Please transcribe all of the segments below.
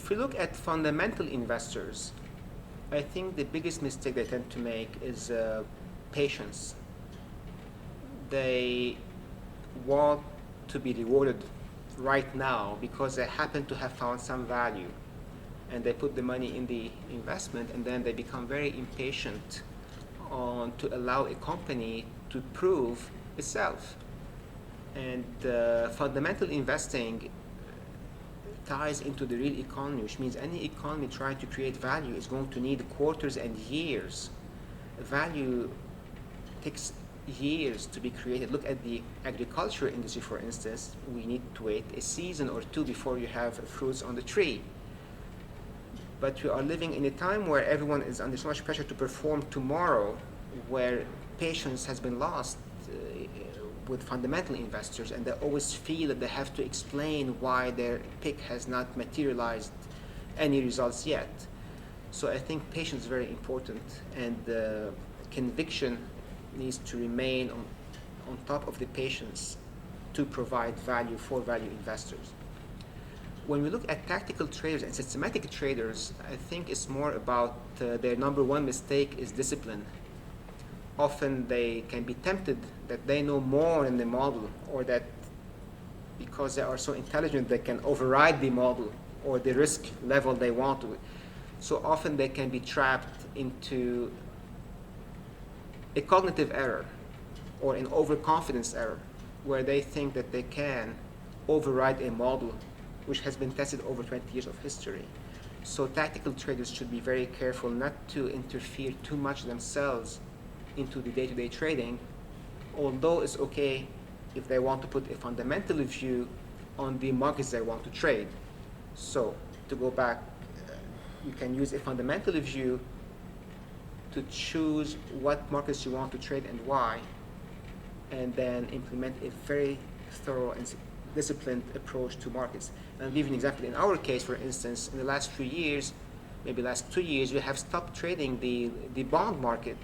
If we look at fundamental investors, I think the biggest mistake they tend to make is patience. They want to be rewarded right now because they happen to have found some value, and they put the money in the investment, and then they become very impatient to allow a company to prove itself. And fundamental investing ties into the real economy, which means any economy trying to create value is going to need quarters and years. Value takes years to be created. Look at the agriculture industry, for instance. We need to wait a season or two before you have fruits on the tree. But we are living in a time where everyone is under so much pressure to perform tomorrow, where patience has been lost with fundamental investors, and they always feel that they have to explain why their pick has not materialized any results yet. So I think patience is very important, and conviction needs to remain on top of the patience to provide value for value investors. When we look at tactical traders and systematic traders, I think it's more about their number one mistake is discipline. Often they can be tempted that they know more in the model, or that because they are so intelligent they can override the model or the risk level they want to. So often they can be trapped into a cognitive error or an overconfidence error, where they think that they can override a model which has been tested over 20 years of history. So tactical traders should be very careful not to interfere too much themselves into the day-to-day trading, although it's okay if they want to put a fundamental view on the markets they want to trade. So to go back, you can use a fundamental view to choose what markets you want to trade and why, and then implement a very thorough and disciplined approach to markets. And I'll give you an example. In our case, for instance, in the last few years, maybe last 2 years, we have stopped trading the bond market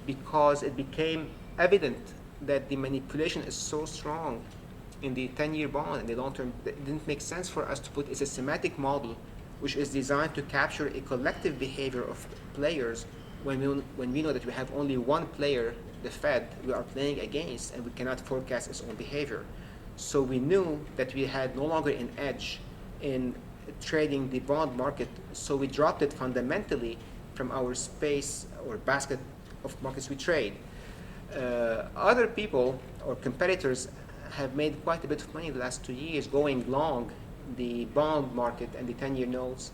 because it became evident that the manipulation is so strong in the 10-year bond and the long term, that it didn't make sense for us to put a systematic model which is designed to capture a collective behavior of players when we know that we have only one player, the Fed, we are playing against, and we cannot forecast its own behavior. So we knew that we had no longer an edge in trading the bond market, so we dropped it fundamentally from our space or basket of markets we trade. Other people or competitors have made quite a bit of money in the last 2 years going long the bond market and the 10-year notes.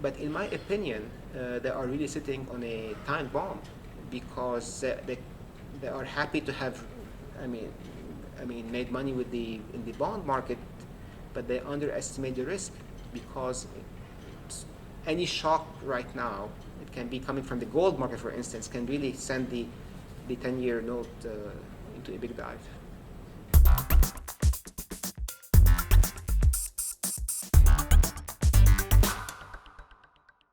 But in my opinion, they are really sitting on a time bomb, because they are happy to have, made money in the bond market, but they underestimate the risk, because any shock right now, it can be coming from the gold market, for instance, can really send the 10-year note into a big dive.